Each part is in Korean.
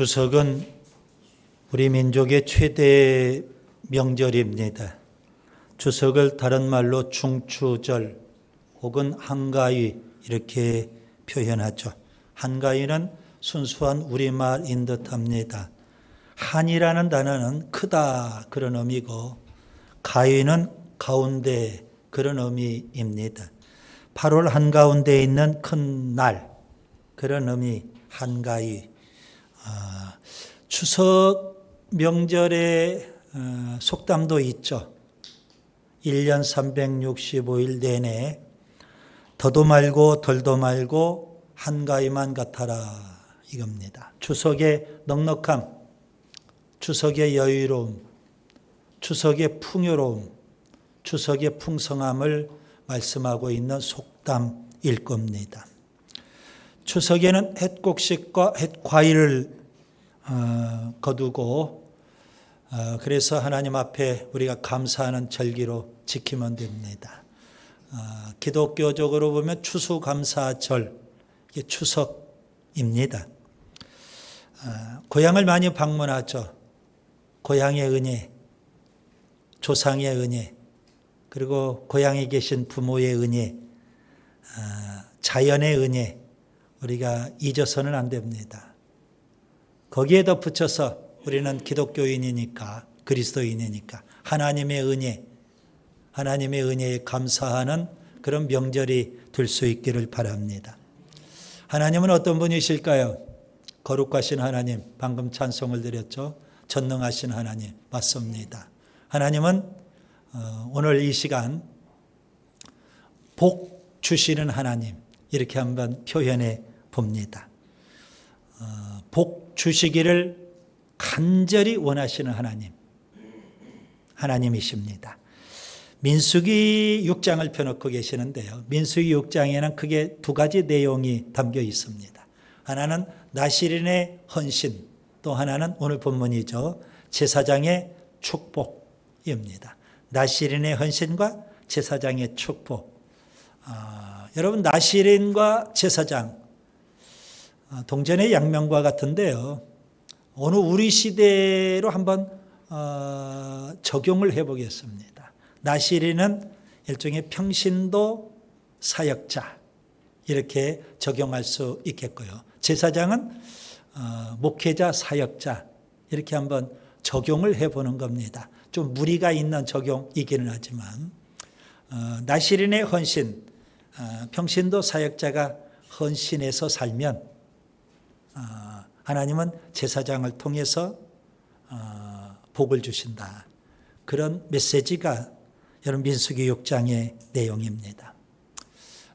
추석은 우리 민족의 최대 명절입니다. 추석을 다른 말로 중추절 혹은 한가위 이렇게 표현하죠. 한가위는 순수한 우리말인 듯합니다. 한이라는 단어는 크다 그런 의미고 가위는 가운데 그런 의미입니다. 8월 한가운데에 있는 큰 날 그런 의미 한가위. 추석 명절의 속담도 있죠. 1년 365일 내내 더도 말고 덜도 말고 한가위만 같아라 이겁니다. 추석의 넉넉함, 추석의 여유로움, 추석의 풍요로움, 추석의 풍성함을 말씀하고 있는 속담일 겁니다. 추석에는 햇곡식과 햇과일을 거두고 그래서 하나님 앞에 우리가 감사하는 절기로 지키면 됩니다. 기독교적으로 보면 추수감사절, 이게 추석입니다. 고향을 많이 방문하죠. 고향의 은혜, 조상의 은혜, 그리고 고향에 계신 부모의 은혜, 자연의 은혜, 우리가 잊어서는 안 됩니다. 거기에 덧붙여서 우리는 기독교인이니까, 그리스도인이니까 하나님의 은혜, 하나님의 은혜에 감사하는 그런 명절이 될 수 있기를 바랍니다. 하나님은 어떤 분이실까요? 거룩하신 하나님, 방금 찬송을 드렸죠. 전능하신 하나님, 맞습니다. 하나님은 오늘 이 시간 복 주시는 하나님, 이렇게 한번 표현해 봅니다. 복 주시기를 간절히 원하시는 하나님이십니다. 민수기 6장을 펴놓고 계시는데요. 민수기 6장에는 크게 두 가지 내용이 담겨 있습니다. 하나는 나실인의 헌신, 또 하나는 오늘 본문이죠. 제사장의 축복입니다. 나실인의 헌신과 제사장의 축복. 여러분, 나실인과 제사장 동전의 양면과 같은데요. 어느 우리 시대로 한번 적용을 해보겠습니다. 나실인은 일종의 평신도 사역자 이렇게 적용할 수 있겠고요. 제사장은 목회자 사역자 이렇게 한번 적용을 해보는 겁니다. 좀 무리가 있는 적용이기는 하지만 나실인의 헌신, 평신도 사역자가 헌신해서 살면 하나님은 제사장을 통해서 복을 주신다. 그런 메시지가 여러분 민수기 6장의 내용입니다.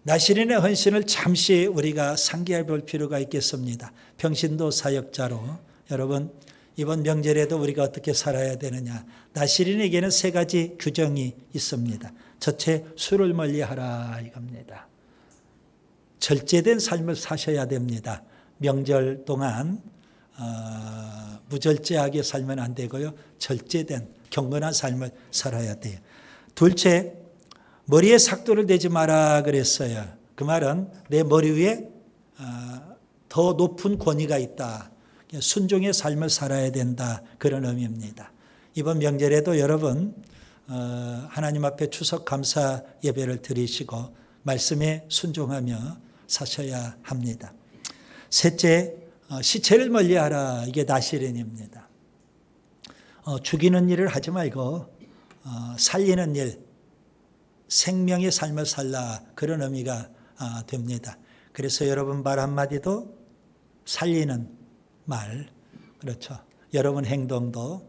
나실인의 헌신을 잠시 우리가 상기해 볼 필요가 있겠습니다. 평신도 사역자로 여러분 이번 명절에도 우리가 어떻게 살아야 되느냐. 나실인에게는 세 가지 규정이 있습니다. 첫째, 술을 멀리하라 이겁니다. 절제된 삶을 사셔야 됩니다. 명절 동안 무절제하게 살면 안 되고요. 절제된 경건한 삶을 살아야 돼요. 둘째, 머리에 삭도를 대지 마라 그랬어요. 그 말은 내 머리 위에 더 높은 권위가 있다. 순종의 삶을 살아야 된다. 그런 의미입니다. 이번 명절에도 여러분 하나님 앞에 추석 감사 예배를 드리시고 말씀에 순종하며 사셔야 합니다. 셋째, 시체를 멀리하라. 이게 나실인입니다. 죽이는 일을 하지 말고 살리는 일, 생명의 삶을 살라. 그런 의미가 됩니다. 그래서 여러분 말 한마디도 살리는 말, 그렇죠. 여러분 행동도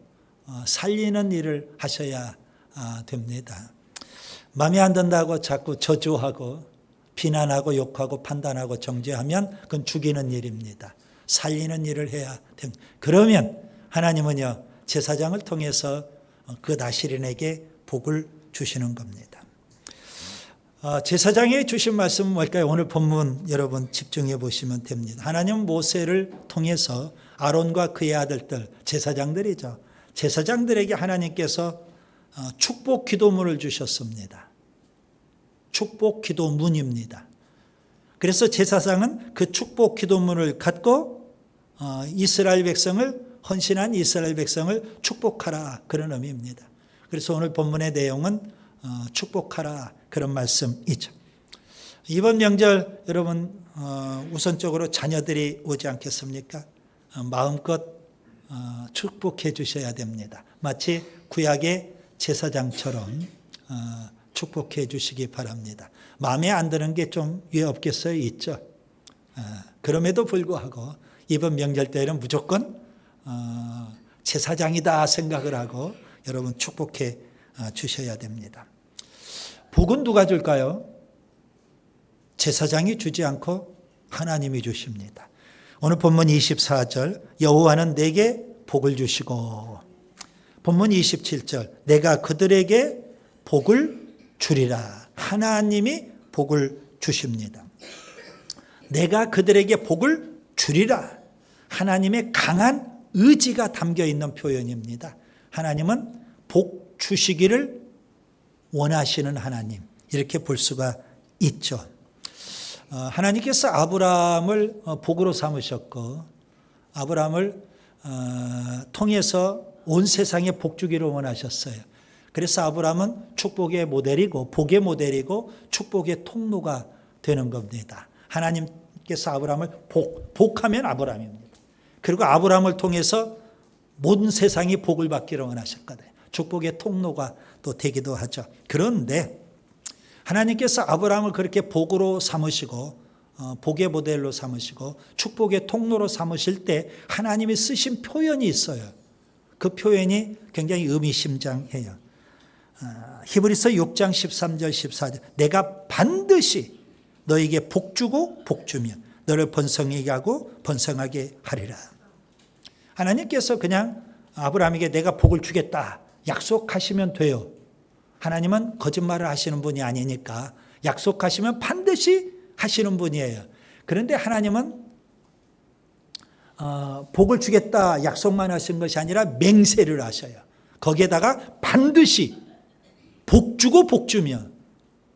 살리는 일을 하셔야 됩니다. 마음에 안 든다고 자꾸 저주하고 비난하고 욕하고 판단하고 정죄하면 그건 죽이는 일입니다. 살리는 일을 해야 됩니다. 그러면 하나님은요 제사장을 통해서 그 나실인에게 복을 주시는 겁니다. 제사장이 주신 말씀은 뭘까요? 오늘 본문 여러분 집중해 보시면 됩니다. 하나님 모세를 통해서 아론과 그의 아들들 제사장들이죠. 제사장들에게 하나님께서 축복 기도문을 주셨습니다. 축복 기도문입니다. 그래서 제사장은 그 축복 기도문을 갖고 이스라엘 백성을, 헌신한 이스라엘 백성을 축복하라, 그런 의미입니다. 그래서 오늘 본문의 내용은 축복하라, 그런 말씀이죠. 이번 명절 여러분 우선적으로 자녀들이 오지 않겠습니까? 마음껏 축복해 주셔야 됩니다. 마치 구약의 제사장처럼 축복해 주시기 바랍니다. 마음에 안 드는 게 좀 왜 없겠어요? 있죠. 그럼에도 불구하고 이번 명절 때에는 무조건 제사장이다 생각을 하고 여러분 축복해 주셔야 됩니다. 복은 누가 줄까요? 제사장이 주지 않고 하나님이 주십니다. 오늘 본문 24절, 여호와는 내게 복을 주시고, 본문 27절, 내가 그들에게 복을 주리라. 하나님이 복을 주십니다. 내가 그들에게 복을 주리라. 하나님의 강한 의지가 담겨 있는 표현입니다. 하나님은 복 주시기를 원하시는 하나님, 이렇게 볼 수가 있죠. 하나님께서 아브라함을 복으로 삼으셨고, 아브라함을 통해서 온 세상에 복 주기를 원하셨어요. 그래서 아브라함은 축복의 모델이고 복의 모델이고 축복의 통로가 되는 겁니다. 하나님께서 아브라함을 복하면 아브라함입니다. 그리고 아브라함을 통해서 모든 세상이 복을 받기를 원하셨거든요. 축복의 통로가 또 되기도 하죠. 그런데 하나님께서 아브라함을 그렇게 복으로 삼으시고 복의 모델로 삼으시고 축복의 통로로 삼으실 때 하나님이 쓰신 표현이 있어요. 그 표현이 굉장히 의미심장해요. 히브리서 6장 13절 14절, 내가 반드시 너에게 복 주고 복 주며 너를 번성하게 하고 번성하게 하리라. 하나님께서 그냥 아브라함에게 내가 복을 주겠다 약속하시면 돼요. 하나님은 거짓말을 하시는 분이 아니니까 약속하시면 반드시 하시는 분이에요. 그런데 하나님은 복을 주겠다 약속만 하신 것이 아니라 맹세를 하셔요. 거기에다가 반드시 복 주고 복 주며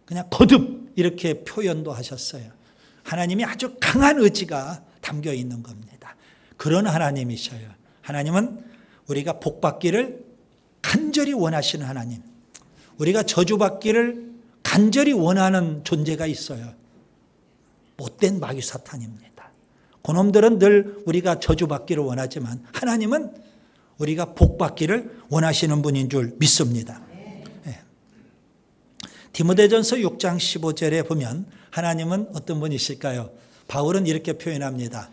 그냥 거듭 이렇게 표현도 하셨어요. 하나님이 아주 강한 의지가 담겨 있는 겁니다. 그런 하나님이셔요. 하나님은 우리가 복 받기를 간절히 원하시는 하나님, 우리가 저주받기를 간절히 원하는 존재가 있어요. 못된 마귀 사탄입니다. 그놈들은 늘 우리가 저주받기를 원하지만 하나님은 우리가 복받기를 원하시는 분인 줄 믿습니다. 네. 디모데전서 6장 15절에 보면 하나님은 어떤 분이실까요? 바울은 이렇게 표현합니다.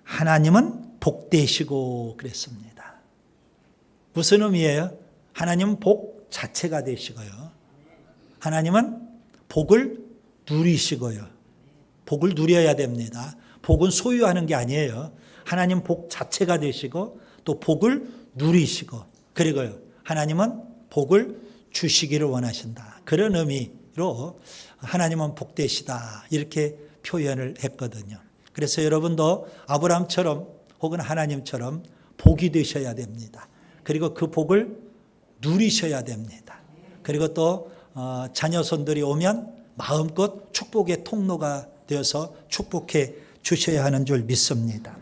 하나님은 복되시고 그랬습니다. 무슨 의미예요? 하나님은 복 자체가 되시고요. 하나님은 복을 누리시고요. 복을 누려야 됩니다. 복은 소유하는 게 아니에요. 하나님 복 자체가 되시고 또 복을 누리시고 그리고요. 하나님은 복을 주시기를 원하신다. 그런 의미로 하나님은 복되시다. 이렇게 표현을 했거든요. 그래서 여러분도 아브라함처럼 혹은 하나님처럼 복이 되셔야 됩니다. 그리고 그 복을 누리셔야 됩니다. 그리고 또 자녀손들이 오면 마음껏 축복의 통로가 되어서 축복해 주셔야 하는 줄 믿습니다.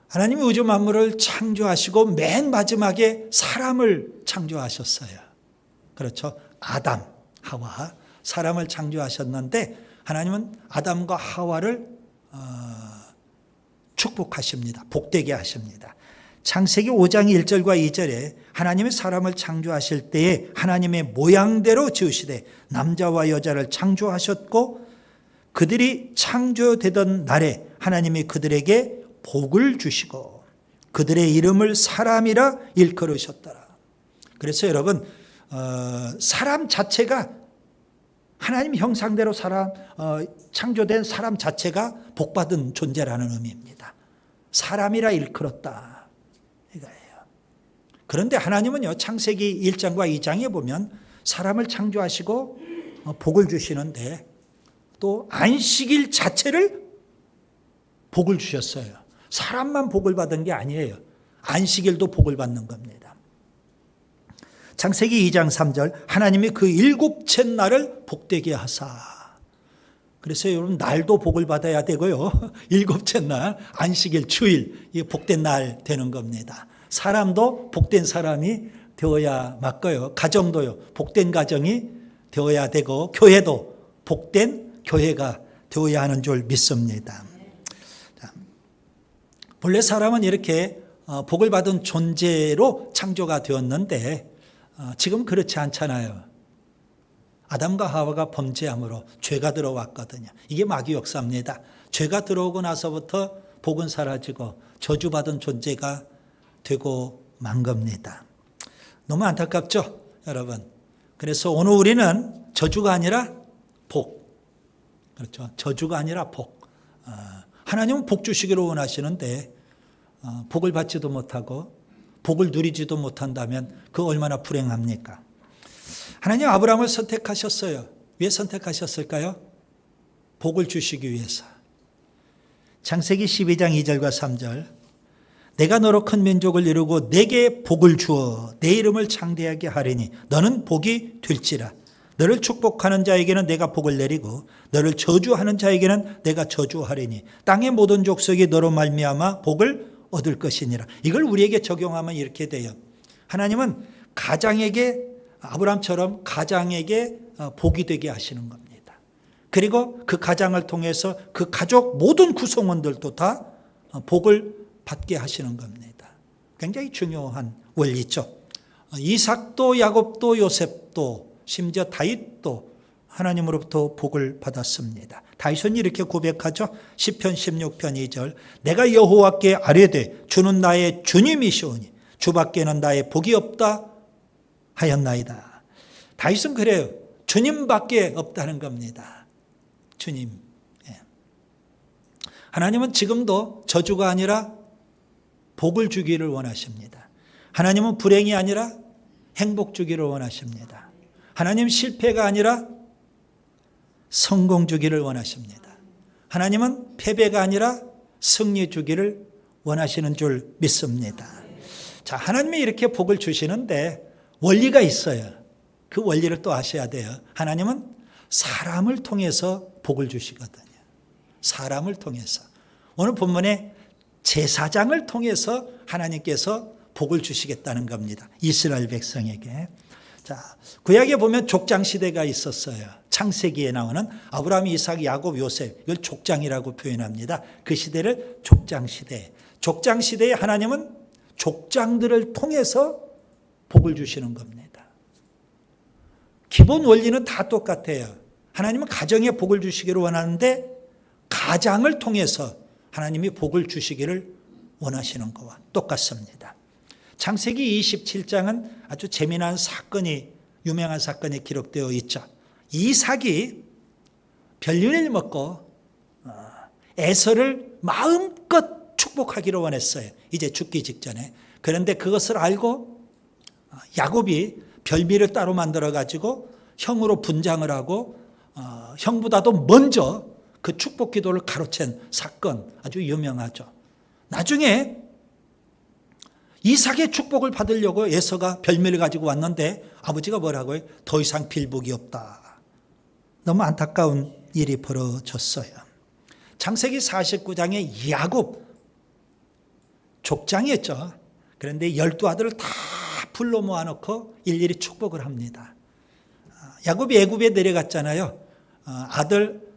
하나님이 우주 만물을 창조하시고 맨 마지막에 사람을 창조하셨어요. 그렇죠? 아담, 하와 사람을 창조하셨는데 하나님은 아담과 하와를 축복하십니다. 복되게 하십니다. 창세기 5장 1절과 2절에 하나님이 사람을 창조하실 때에 하나님의 모양대로 지으시되 남자와 여자를 창조하셨고 그들이 창조되던 날에 하나님이 그들에게 복을 주시고 그들의 이름을 사람이라 일컬으셨더라. 그래서 여러분 사람 자체가 하나님 형상대로 창조된 사람 자체가 복받은 존재라는 의미입니다. 사람이라 일컬었다. 이거예요. 그런데 하나님은요, 창세기 1장과 2장에 보면 사람을 창조하시고 복을 주시는데 또 안식일 자체를 복을 주셨어요. 사람만 복을 받은 게 아니에요. 안식일도 복을 받는 겁니다. 창세기 2장 3절 하나님이 그 일곱째 날을 복되게 하사 그래서 여러분 날도 복을 받아야 되고요. 일곱째 날 안식일 주일 이 복된 날 되는 겁니다. 사람도 복된 사람이 되어야 맞고요. 가정도요. 복된 가정이 되어야 되고 교회도 복된 교회가 되어야 하는 줄 믿습니다. 자, 본래 사람은 이렇게 복을 받은 존재로 창조가 되었는데 지금 그렇지 않잖아요. 아담과 하와가 범죄함으로 죄가 들어왔거든요. 이게 마귀 역사입니다. 죄가 들어오고 나서부터 복은 사라지고 저주받은 존재가 되고 만 겁니다. 너무 안타깝죠, 여러분? 그래서 오늘 우리는 저주가 아니라 복. 그렇죠. 저주가 아니라 복. 하나님은 복 주시기를 원하시는데 복을 받지도 못하고 복을 누리지도 못한다면 그 얼마나 불행합니까? 하나님 아브라함을 선택하셨어요. 왜 선택하셨을까요? 복을 주시기 위해서. 창세기 12장 2절과 3절. 내가 너로 큰 민족을 이루고 내게 복을 주어 내 이름을 창대하게 하리니 너는 복이 될지라. 너를 축복하는 자에게는 내가 복을 내리고 너를 저주하는 자에게는 내가 저주하리니 땅의 모든 족속이 너로 말미암아 복을 얻을 것이니라. 이걸 우리에게 적용하면 이렇게 돼요. 하나님은 가장에게 아브라함처럼 가장에게 복이 되게 하시는 겁니다. 그리고 그 가장을 통해서 그 가족 모든 구성원들도 다 복을 받게 하시는 겁니다. 굉장히 중요한 원리죠. 이삭도 야곱도 요셉도 심지어 다윗도 하나님으로부터 복을 받았습니다. 다윗은 이렇게 고백하죠. 시편 16편 2절. 내가 여호와께 아뢰되 주는 나의 주님이시오니 주밖에는 나의 복이 없다 하였나이다. 다윗은 그래요. 주님밖에 없다는 겁니다. 주님. 하나님은 지금도 저주가 아니라 복을 주기를 원하십니다. 하나님은 불행이 아니라 행복 주기를 원하십니다. 하나님 실패가 아니라 성공 주기를 원하십니다. 하나님은 패배가 아니라 승리 주기를 원하시는 줄 믿습니다. 자, 하나님이 이렇게 복을 주시는데 원리가 있어요. 그 원리를 또 아셔야 돼요. 하나님은 사람을 통해서 복을 주시거든요. 사람을 통해서. 오늘 본문에 제사장을 통해서 하나님께서 복을 주시겠다는 겁니다. 이스라엘 백성에게. 자, 구약에 보면 족장 시대가 있었어요. 창세기에 나오는 아브라함, 이삭, 야곱, 요셉. 이걸 족장이라고 표현합니다. 그 시대를 족장 시대. 족장 시대에 하나님은 족장들을 통해서 복을 주시는 겁니다. 기본 원리는 다 똑같아요. 하나님은 가정에 복을 주시기를 원하는데 가장을 통해서 하나님이 복을 주시기를 원하시는 것과 똑같습니다. 창세기 27장은 아주 재미난 사건이, 유명한 사건이 기록되어 있죠. 이삭이 별일을 먹고 에서를 마음껏 축복하기를 원했어요. 이제 죽기 직전에. 그런데 그것을 알고 야곱이 별미를 따로 만들어 가지고 형으로 분장을 하고 형보다도 먼저 그 축복 기도를 가로챈 사건, 아주 유명하죠. 나중에 이삭의 축복을 받으려고 에서가 별미를 가지고 왔는데 아버지가 뭐라고요? 더 이상 빌복이 없다. 너무 안타까운 일이 벌어졌어요. 창세기 49장에 야곱 족장이었죠. 그런데 12아들을 다 불러 모아놓고 일일이 축복을 합니다. 야곱이 애굽에 내려갔잖아요. 아들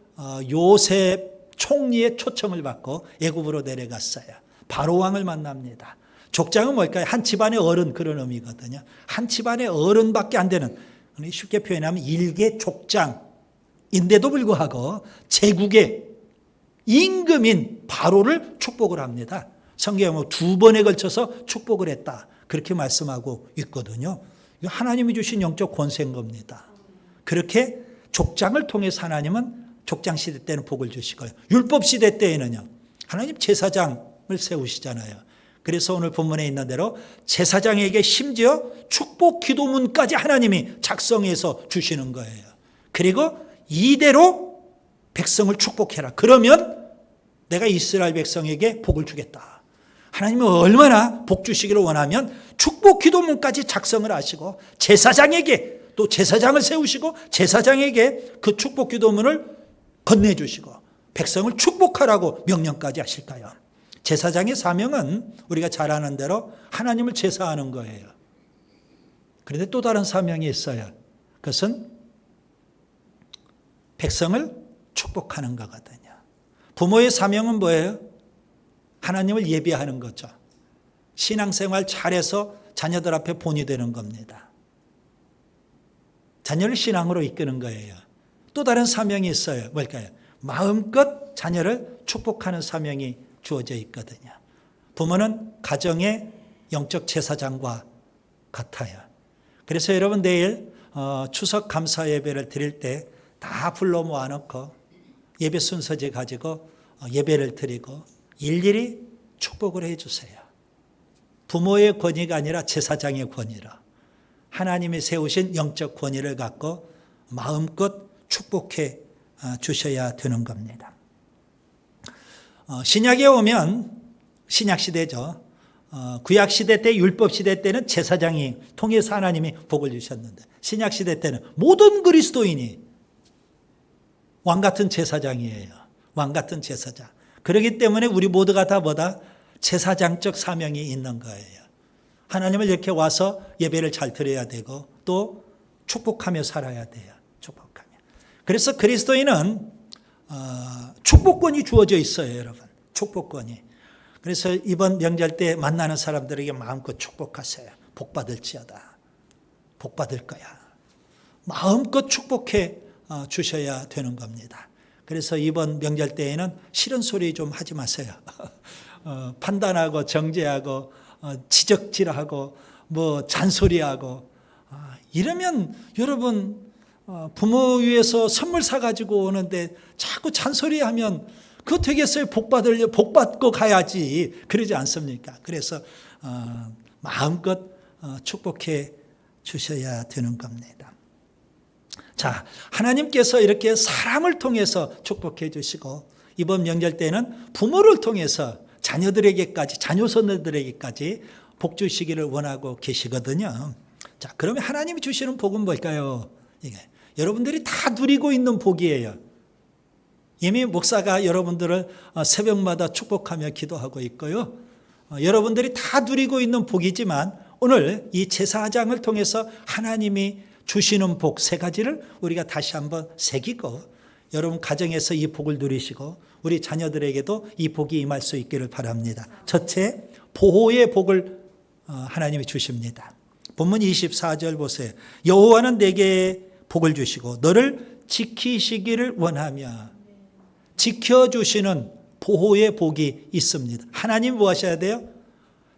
요셉 총리의 초청을 받고 애굽으로 내려갔어요. 바로 왕을 만납니다. 족장은 뭘까요? 한 집안의 어른, 그런 의미거든요. 한 집안의 어른밖에 안 되는, 쉽게 표현하면 일개 족장인데도 불구하고 제국의 임금인 바로를 축복을 합니다. 성경에 보면 2번에 걸쳐서 축복을 했다, 그렇게 말씀하고 있거든요. 이거 하나님이 주신 영적 권세인 겁니다. 그렇게 족장을 통해서 하나님은 족장 시대 때는 복을 주시고요. 율법 시대 때에는요, 하나님 제사장을 세우시잖아요. 그래서 오늘 본문에 있는 대로 제사장에게 심지어 축복 기도문까지 하나님이 작성해서 주시는 거예요. 그리고 이대로 백성을 축복해라. 그러면 내가 이스라엘 백성에게 복을 주겠다. 하나님이 얼마나 복 주시기를 원하면 축복 기도문까지 작성을 하시고 제사장에게 또 제사장을 세우시고 제사장에게 그 축복 기도문을 건네주시고 백성을 축복하라고 명령까지 하실까요? 제사장의 사명은 우리가 잘 아는 대로 하나님을 제사하는 거예요. 그런데 또 다른 사명이 있어요. 그것은 백성을 축복하는 거거든요. 부모의 사명은 뭐예요? 하나님을 예배하는 거죠. 신앙생활 잘해서 자녀들 앞에 본이 되는 겁니다. 자녀를 신앙으로 이끄는 거예요. 또 다른 사명이 있어요. 뭘까요? 마음껏 자녀를 축복하는 사명이 주어져 있거든요. 부모는 가정의 영적 제사장과 같아요. 그래서 여러분 내일 추석 감사 예배를 드릴 때 다 불러 모아놓고 예배 순서지 가지고 예배를 드리고 일일이 축복을 해주세요. 부모의 권위가 아니라 제사장의 권위로 하나님이 세우신 영적 권위를 갖고 마음껏 축복해 주셔야 되는 겁니다. 신약에 오면 신약시대죠. 구약시대 때 율법시대 때는 제사장이 통해서 하나님이 복을 주셨는데 신약시대 때는 모든 그리스도인이 왕같은 제사장이에요. 왕같은 제사장. 그렇기 때문에 우리 모두가 다 뭐다? 제사장적 사명이 있는 거예요. 하나님을 이렇게 와서 예배를 잘 드려야 되고 또 축복하며 살아야 돼요. 축복하며. 그래서 그리스도인은 축복권이 주어져 있어요, 여러분. 축복권이. 그래서 이번 명절 때 만나는 사람들에게 마음껏 축복하세요. 복 받을지어다. 복 받을 거야. 마음껏 축복해 주셔야 되는 겁니다. 그래서 이번 명절 때에는 싫은 소리 좀 하지 마세요. 판단하고 정죄하고 지적질하고 뭐 잔소리하고 이러면 여러분 부모 위해서 선물 사가지고 오는데 자꾸 잔소리하면 그거 되겠어요? 복 받고 가야지. 그러지 않습니까? 그래서 마음껏 축복해 주셔야 되는 겁니다. 자, 하나님께서 이렇게 사람을 통해서 축복해 주시고 이번 명절 때는 부모를 통해서 자녀들에게까지 자녀손들에게까지 복 주시기를 원하고 계시거든요. 자, 그러면 하나님이 주시는 복은 뭘까요? 이게 여러분들이 다 누리고 있는 복이에요. 이미 목사가 여러분들을 새벽마다 축복하며 기도하고 있고요. 여러분들이 다 누리고 있는 복이지만 오늘 이 제사장을 통해서 하나님이 주시는 복 세 가지를 우리가 다시 한번 새기고 여러분 가정에서 이 복을 누리시고 우리 자녀들에게도 이 복이 임할 수 있기를 바랍니다. 첫째, 보호의 복을 하나님이 주십니다. 본문 24절 보세요. 여호와는 내게 복을 주시고 너를 지키시기를 원하며 지켜주시는 보호의 복이 있습니다. 하나님 뭐 하셔야 돼요?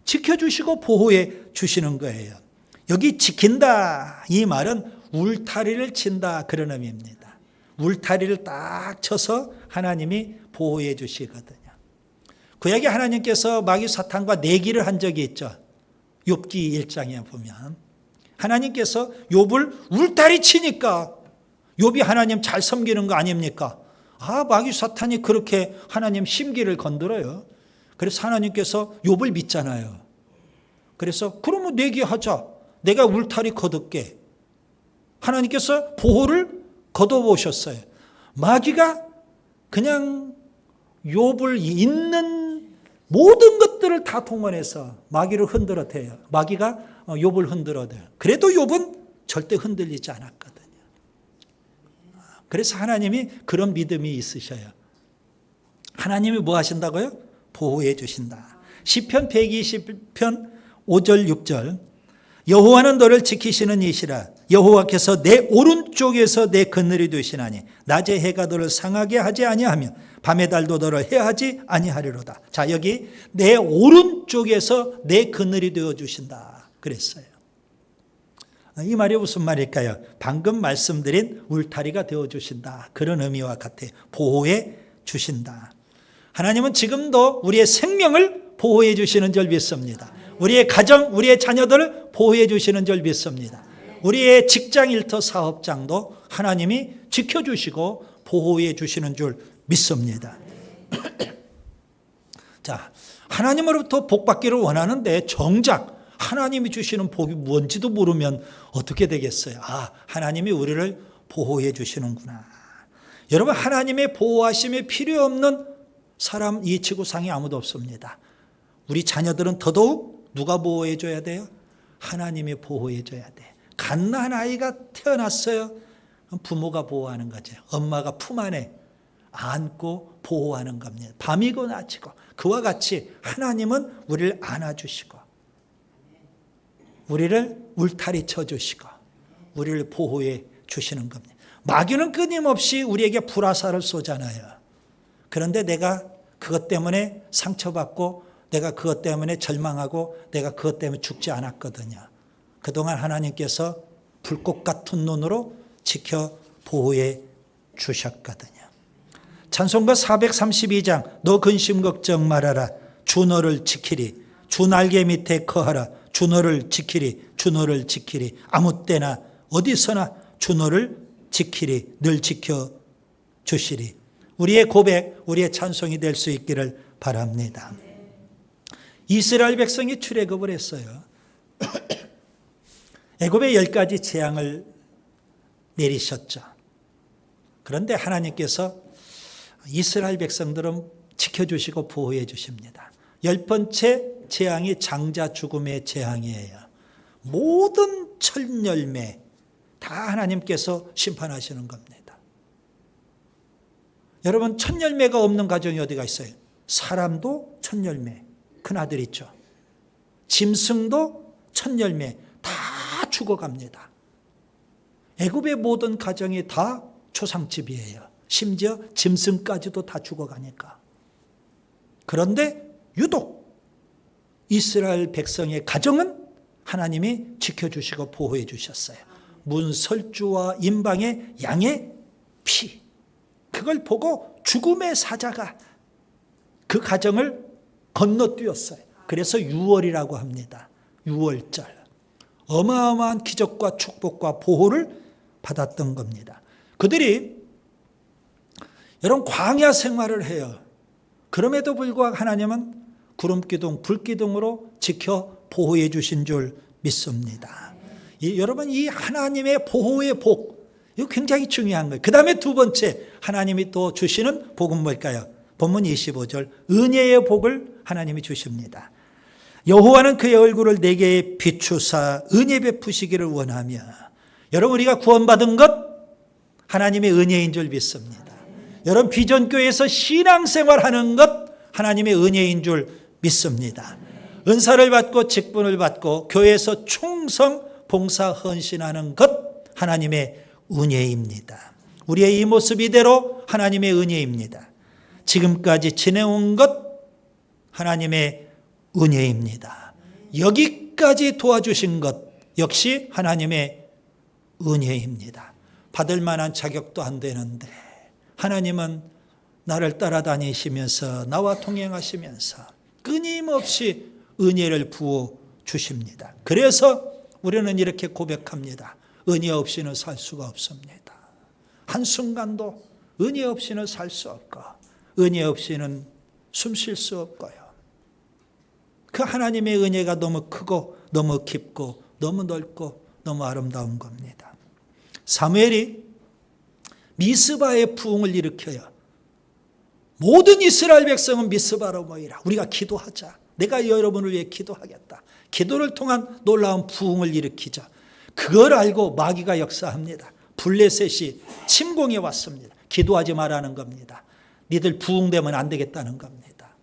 지켜주시고 보호해 주시는 거예요. 여기 지킨다 이 말은 울타리를 친다 그런 의미입니다. 울타리를 딱 쳐서 하나님이 보호해 주시거든요. 구약에 하나님께서 마귀 사탄과 내기를 한 적이 있죠. 욥기 1장에 보면 하나님께서 욥을 울타리 치니까 욥이 하나님 잘 섬기는 거 아닙니까? 마귀 사탄이 그렇게 하나님 심기를 건드려요. 그래서 하나님께서 욥을 믿잖아요. 그래서 그러면 내기하자. 내가 울타리 거둘게. 하나님께서 보호를 거둬보셨어요. 마귀가 그냥 욥을 있는 모든 것들을 다 동원해서 마귀를 흔들어대요. 마귀가 욥을 흔들어대요. 그래도 욥은 절대 흔들리지 않았거든요. 그래서 하나님이 그런 믿음이 있으셔요. 하나님이 뭐 하신다고요? 보호해 주신다. 시편 120편 5절 6절 여호와는 너를 지키시는 이시라. 여호와께서 내 오른쪽에서 내 그늘이 되시나니 낮에 해가 너를 상하게 하지 아니하며 밤의 달도 너를 해하지 아니하리로다. 자, 여기 내 오른쪽에서 내 그늘이 되어 주신다 그랬어요. 이 말이 무슨 말일까요? 방금 말씀드린 울타리가 되어 주신다 그런 의미와 같아요. 보호해 주신다. 하나님은 지금도 우리의 생명을 보호해 주시는 줄 믿습니다. 우리의 가정, 우리의 자녀들을 보호해 주시는 줄 믿습니다. 우리의 직장 일터 사업장도 하나님이 지켜주시고 보호해 주시는 줄 믿습니다. 자, 하나님으로부터 복 받기를 원하는데 정작 하나님이 주시는 복이 뭔지도 모르면 어떻게 되겠어요? 하나님이 우리를 보호해 주시는구나. 여러분, 하나님의 보호하심이 필요 없는 사람 이 지구상에 아무도 없습니다. 우리 자녀들은 더더욱 누가 보호해 줘야 돼요? 하나님이 보호해 줘야 돼. 갓난 아이가 태어났어요. 부모가 보호하는 거죠. 엄마가 품 안에 안고 보호하는 겁니다. 밤이고 낮이고. 그와 같이 하나님은 우리를 안아주시고 우리를 울타리 쳐주시고 우리를 보호해 주시는 겁니다. 마귀는 끊임없이 우리에게 불화살을 쏘잖아요. 그런데 내가 그것 때문에 상처받고 내가 그것 때문에 절망하고 내가 그것 때문에 죽지 않았거든요. 그동안 하나님께서 불꽃 같은 눈으로 지켜 보호해 주셨거든요. 찬송가 432장 너 근심 걱정 말아라 주 너를 지키리 주 날개 밑에 거하라 주 너를 지키리 주 너를 지키리 아무 때나 어디서나 주 너를 지키리 늘 지켜주시리. 우리의 고백 우리의 찬송이 될 수 있기를 바랍니다. 이스라엘 백성이 출애굽을 했어요. 애굽에 10가지 재앙을 내리셨죠. 그런데 하나님께서 이스라엘 백성들은 지켜주시고 보호해 주십니다. 10번째 재앙이 장자 죽음의 재앙이에요. 모든 철열매 다 하나님께서 심판하시는 겁니다. 여러분, 첫열매가 없는 가정이 어디가 있어요? 사람도 첫열매, 큰아들 있죠. 짐승도 첫열매 다 죽어갑니다. 애굽의 모든 가정이 다 초상집이에요. 심지어 짐승까지도 다 죽어가니까. 그런데 유독 이스라엘 백성의 가정은 하나님이 지켜주시고 보호해 주셨어요. 문설주와 임방의 양의 피, 그걸 보고 죽음의 사자가 그 가정을 건너뛰었어요. 그래서 유월이라고 합니다. 유월절. 어마어마한 기적과 축복과 보호를 받았던 겁니다. 그들이 여러분 광야 생활을 해요. 그럼에도 불구하고 하나님은 구름기둥, 불기둥으로 지켜 보호해 주신 줄 믿습니다. 여러분, 이 하나님의 보호의 복, 이거 굉장히 중요한 거예요. 그 다음에 두 번째 하나님이 또 주시는 복은 뭘까요? 본문 25절 은혜의 복을 하나님이 주십니다. 여호와는 그의 얼굴을 내게 비추사 은혜 베푸시기를 원하며. 여러분, 우리가 구원받은 것 하나님의 은혜인 줄 믿습니다. 여러분, 비전교회에서 신앙생활하는 것 하나님의 은혜인 줄 믿습니다. 은사를 받고 직분을 받고 교회에서 충성 봉사 헌신하는 것 하나님의 은혜입니다. 우리의 이 모습 이대로 하나님의 은혜입니다. 지금까지 지내온 것 하나님의 은혜입니다. 여기까지 도와주신 것 역시 하나님의 은혜입니다. 받을 만한 자격도 안 되는데 하나님은 나를 따라다니시면서 나와 동행하시면서 끊임없이 은혜를 부어 주십니다. 그래서 우리는 이렇게 고백합니다. 은혜 없이는 살 수가 없습니다. 한순간도 은혜 없이는 살 수 없고 은혜 없이는 숨 쉴 수 없고요. 그 하나님의 은혜가 너무 크고 너무 깊고 너무 넓고 너무 아름다운 겁니다. 사무엘이 미스바의 부흥을 일으켜요. 모든 이스라엘 백성은 미스바로 모이라. 우리가 기도하자. 내가 여러분을 위해 기도하겠다. 기도를 통한 놀라운 부흥을 일으키죠. 그걸 알고 마귀가 역사합니다. 블레셋이 침공해 왔습니다. 기도하지 말라는 겁니다. 니들 부흥되면 안 되겠다는 겁니다.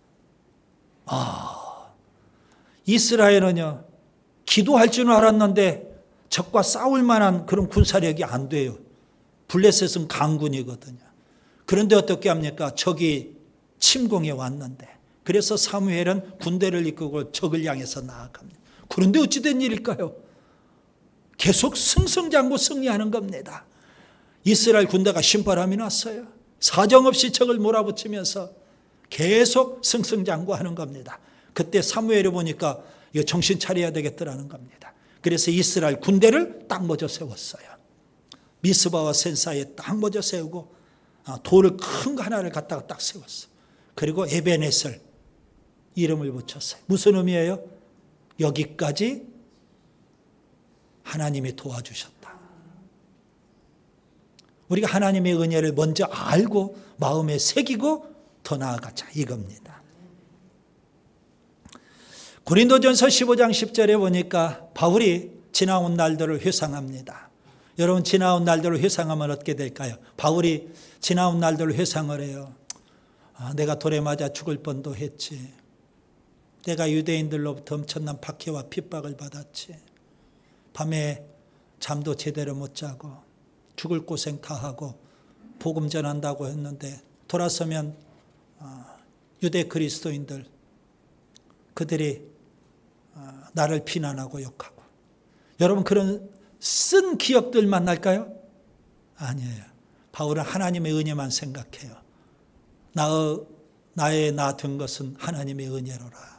이스라엘은요, 기도할 줄은 알았는데 적과 싸울 만한 그런 군사력이 안 돼요. 블레셋은 강군이거든요. 그런데 어떻게 합니까? 적이 침공해 왔는데, 그래서 사무엘은 군대를 이끌고 적을 향해서 나아갑니다. 그런데 어찌 된 일일까요? 계속 승승장구 승리하는 겁니다. 이스라엘 군대가 신바람이 났어요. 사정없이 적을 몰아붙이면서 계속 승승장구하는 겁니다. 그때 사무엘이 보니까 이거 정신 차려야 되겠더라는 겁니다. 그래서 이스라엘 군대를 딱 먼저 세웠어요. 미스바와 센 사이에 딱 먼저 세우고 돌을 큰 거 하나를 갖다가 딱 세웠어요. 그리고 에베네셀 이름을 붙였어요. 무슨 의미예요? 여기까지 하나님이 도와주셨다. 우리가 하나님의 은혜를 먼저 알고 마음에 새기고 더 나아가자 이겁니다. 고린도전서 15장 10절에 보니까 바울이 지나온 날들을 회상합니다. 여러분, 지나온 날들을 회상하면 어떻게 될까요? 바울이 지나온 날들을 회상을 해요. 내가 돌에 맞아 죽을 뻔도 했지. 내가 유대인들로부터 엄청난 박해와 핍박을 받았지. 밤에 잠도 제대로 못 자고 죽을 고생 다 하고 복음 전한다고 했는데 돌아서면 유대 그리스도인들 그들이 나를 비난하고 욕하고. 여러분, 그런 쓴 기억들만 날까요? 아니에요. 바울은 하나님의 은혜만 생각해요. 나의 나 된 것은 하나님의 은혜로라.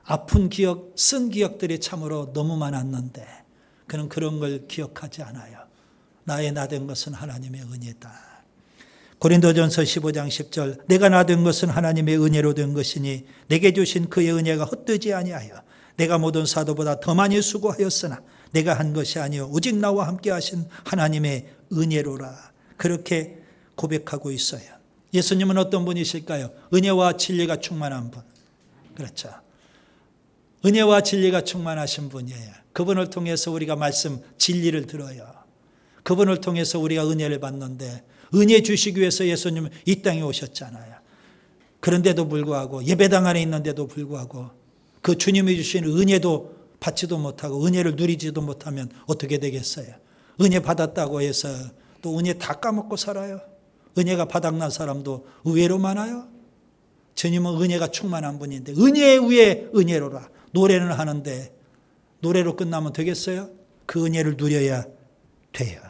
아픈 기억, 쓴 기억들이 참으로 너무 많았는데 그는 그런 걸 기억하지 않아요. 나의 나 된 것은 하나님의 은혜다. 고린도전서 15장 10절 내가 나 된 것은 하나님의 은혜로 된 것이니 내게 주신 그의 은혜가 헛되지 아니하여 내가 모든 사도보다 더 많이 수고하였으나 내가 한 것이 아니요 오직 나와 함께 하신 하나님의 은혜로라. 그렇게 고백하고 있어요. 예수님은 어떤 분이실까요? 은혜와 진리가 충만한 분. 그렇죠. 은혜와 진리가 충만하신 분이에요. 그분을 통해서 우리가 말씀 진리를 들어요. 그분을 통해서 우리가 은혜를 받는데 은혜 주시기 위해서 예수님은 이 땅에 오셨잖아요. 그런데도 불구하고 예배당 안에 있는데도 불구하고 그 주님이 주신 은혜도 받지도 못하고 은혜를 누리지도 못하면 어떻게 되겠어요? 은혜 받았다고 해서 또 은혜 다 까먹고 살아요. 은혜가 바닥난 사람도 의외로 많아요. 주님은 은혜가 충만한 분인데 은혜 위에 은혜로라. 노래는 하는데 노래로 끝나면 되겠어요? 그 은혜를 누려야 돼요.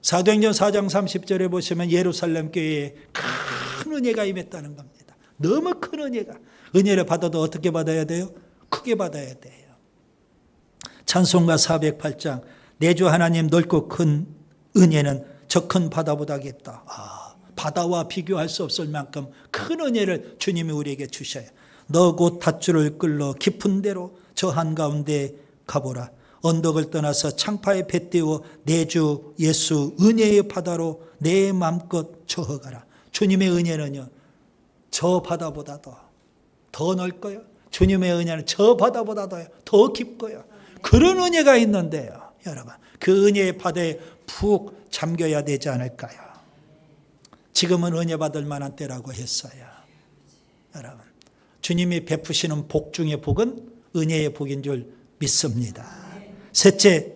사도행전 4장 30절에 보시면 예루살렘 교회에 큰 은혜가 임했다는 겁니다. 너무 큰 은혜가. 은혜를 받아도 어떻게 받아야 돼요? 크게 받아야 돼요. 찬송가 408장 내 주 하나님 넓고 큰 은혜는 저 큰 바다보다 깊다. 바다와 비교할 수 없을 만큼 큰 은혜를 주님이 우리에게 주셔요. 너 곧 닷줄을 끌러 깊은 데로 저 한가운데 가보라. 언덕을 떠나서 창파에 배 띄워 내 주 예수 은혜의 바다로 내 맘껏 저어가라. 주님의 은혜는요 저 바다보다도 더 넓고요. 주님의 은혜는 저 바다보다도 더 깊고요. 그런 은혜가 있는데요. 여러분, 그 은혜의 바다에 푹 잠겨야 되지 않을까요? 지금은 은혜 받을 만한 때라고 했어요. 여러분, 주님이 베푸시는 복 중의 복은 은혜의 복인 줄 믿습니다. 셋째,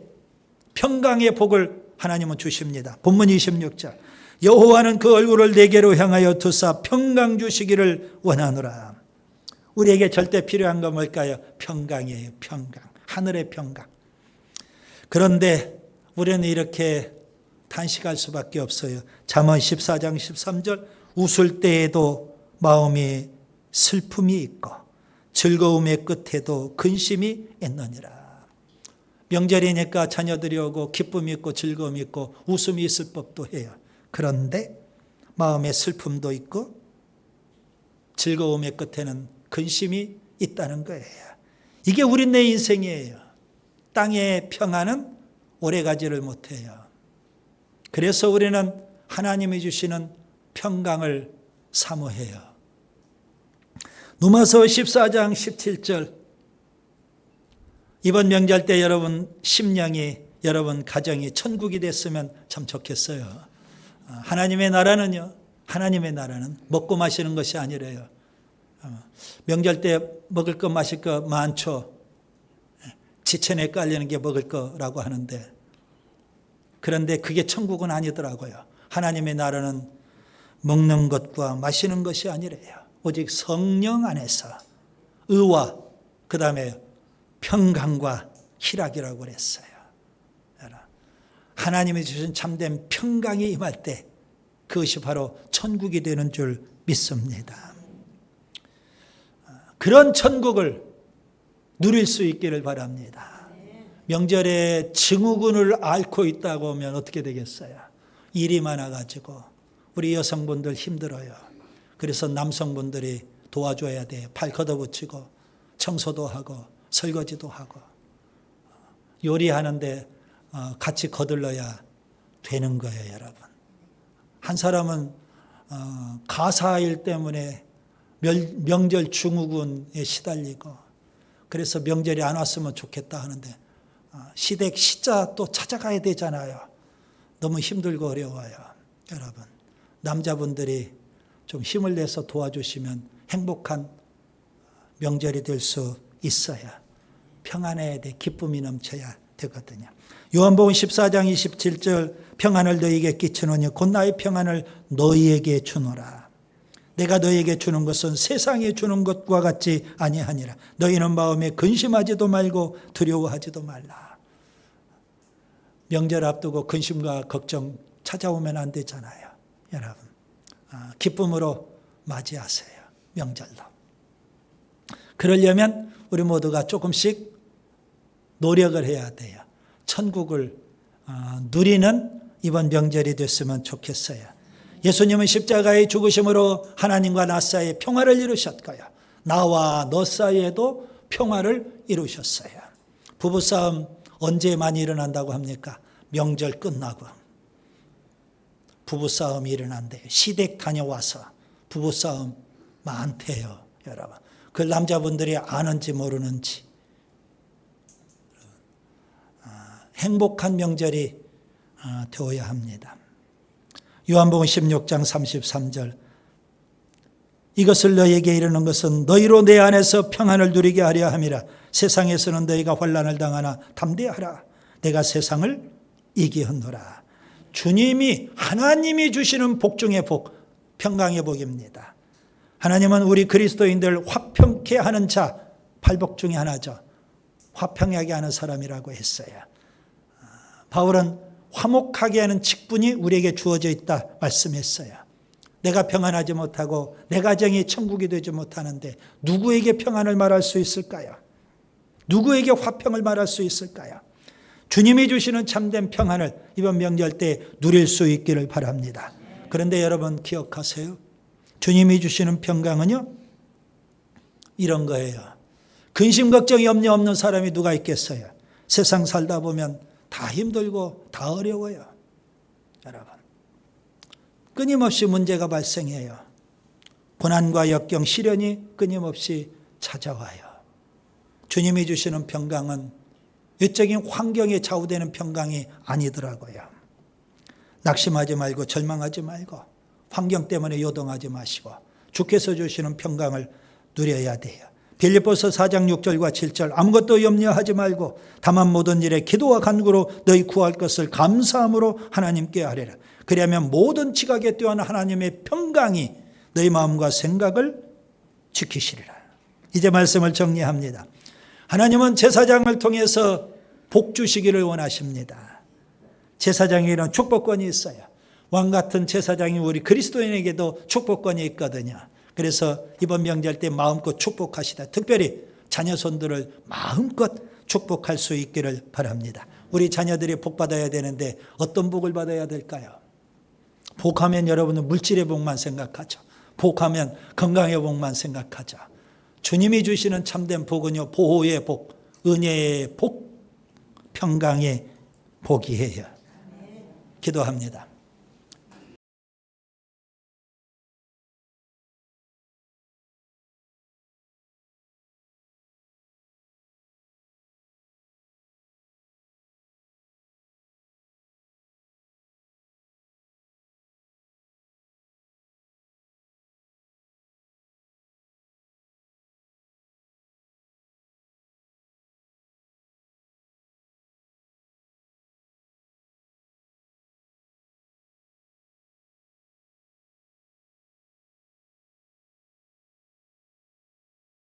평강의 복을 하나님은 주십니다. 본문 26절 여호와는 그 얼굴을 내게로 향하여 두사 평강 주시기를 원하노라. 우리에게 절대 필요한 건 뭘까요? 평강이에요. 평강. 하늘의 평강. 그런데 우리는 이렇게 탄식할 수밖에 없어요. 잠언 14장 13절 웃을 때에도 마음이 슬픔이 있고 즐거움의 끝에도 근심이 있느니라. 명절이니까 자녀들이 오고 기쁨이 있고 즐거움이 있고 웃음이 있을 법도 해요. 그런데 마음에 슬픔도 있고 즐거움의 끝에는 근심이 있다는 거예요. 이게 우리네 인생이에요. 땅의 평안은 오래가지를 못해요. 그래서 우리는 하나님이 주시는 평강을 사모해요. 누가서 14장 17절 이번 명절 때 여러분 심령이 여러분 가정이 천국이 됐으면 참 좋겠어요. 하나님의 나라는요. 하나님의 나라는 먹고 마시는 것이 아니래요. 명절 때 먹을 거 마실 거 많죠. 지천에 깔리는 게 먹을 거라고 하는데 그런데 그게 천국은 아니더라고요. 하나님의 나라는 먹는 것과 마시는 것이 아니래요. 오직 성령 안에서 의와 그 다음에 평강과 희락이라고 그랬어요. 하나님이 주신 참된 평강이 임할 때 그것이 바로 천국이 되는 줄 믿습니다. 그런 천국을 누릴 수 있기를 바랍니다. 명절에 증후군을 앓고 있다고 하면 어떻게 되겠어요? 일이 많아가지고 우리 여성분들 힘들어요. 그래서 남성분들이 도와줘야 돼요. 팔 걷어붙이고 청소도 하고 설거지도 하고 요리하는데 같이 거들러야 되는 거예요, 여러분. 한 사람은 가사일 때문에 명절 증후군에 시달리고 그래서 명절이 안 왔으면 좋겠다 하는데 시댁 시자 또 찾아가야 되잖아요. 너무 힘들고 어려워요. 여러분, 남자분들이 좀 힘을 내서 도와주시면 행복한 명절이 될 수 있어요. 평안해야 돼. 기쁨이 넘쳐야 되거든요. 요한복음 14장 27절 평안을 너희에게 끼치노니 곧 나의 평안을 너희에게 주노라. 내가 너희에게 주는 것은 세상에 주는 것과 같지 아니하니라. 너희는 마음에 근심하지도 말고 두려워하지도 말라. 명절 앞두고 근심과 걱정 찾아오면 안 되잖아요. 여러분, 기쁨으로 맞이하세요. 명절도. 그러려면 우리 모두가 조금씩 노력을 해야 돼요. 천국을 누리는 이번 명절이 됐으면 좋겠어요. 예수님은 십자가의 죽으심으로 하나님과 나 사이에 평화를 이루셨고요. 나와 너 사이에도 평화를 이루셨어요. 부부싸움 언제 많이 일어난다고 합니까? 명절 끝나고 부부싸움이 일어난대요. 시댁 다녀와서 부부싸움 많대요, 여러분. 그 남자분들이 아는지 모르는지. 행복한 명절이 되어야 합니다. 요한복음 16장 33절 이것을 너희에게 이르는 것은 너희로 내 안에서 평안을 누리게 하려 함이라. 세상에서는 너희가 환난을 당하나 담대하라. 내가 세상을 이기었노라. 주님이 하나님이 주시는 복 중의 복, 평강의 복입니다. 하나님은 우리 그리스도인들 화평케 하는 자, 팔복 중에 하나죠. 화평하게 하는 사람이라고 했어요. 바울은 화목하게 하는 직분이 우리에게 주어져 있다 말씀했어요. 내가 평안하지 못하고 내 가정이 천국이 되지 못하는데 누구에게 평안을 말할 수 있을까요? 누구에게 화평을 말할 수 있을까요? 주님이 주시는 참된 평안을 이번 명절 때 누릴 수 있기를 바랍니다. 그런데 여러분 기억하세요. 주님이 주시는 평강은요, 이런 거예요. 근심 걱정 염려 없는 사람이 누가 있겠어요? 세상 살다 보면 다 힘들고 다 어려워요. 여러분, 끊임없이 문제가 발생해요. 고난과 역경, 시련이 끊임없이 찾아와요. 주님이 주시는 평강은 외적인 환경에 좌우되는 평강이 아니더라고요. 낙심하지 말고 절망하지 말고 환경 때문에 요동하지 마시고 주께서 주시는 평강을 누려야 돼요. 빌립보서 4장 6절과 7절 아무것도 염려하지 말고 다만 모든 일에 기도와 간구로 너희 구할 것을 감사함으로 하나님께 아뢰라. 그리하면 모든 지각에 뛰어난 하나님의 평강이 너희 마음과 생각을 지키시리라. 이제 말씀을 정리합니다. 하나님은 제사장을 통해서 복 주시기를 원하십니다. 제사장에게는 축복권이 있어요. 왕 같은 제사장이 우리 그리스도인에게도 축복권이 있거든요. 그래서 이번 명절 때 마음껏 축복하시다. 특별히 자녀손들을 마음껏 축복할 수 있기를 바랍니다. 우리 자녀들이 복 받아야 되는데 어떤 복을 받아야 될까요? 복하면 여러분은 물질의 복만 생각하죠. 복하면 건강의 복만 생각하죠. 주님이 주시는 참된 복은요, 보호의 복, 은혜의 복, 평강의 복이에요. 기도합니다.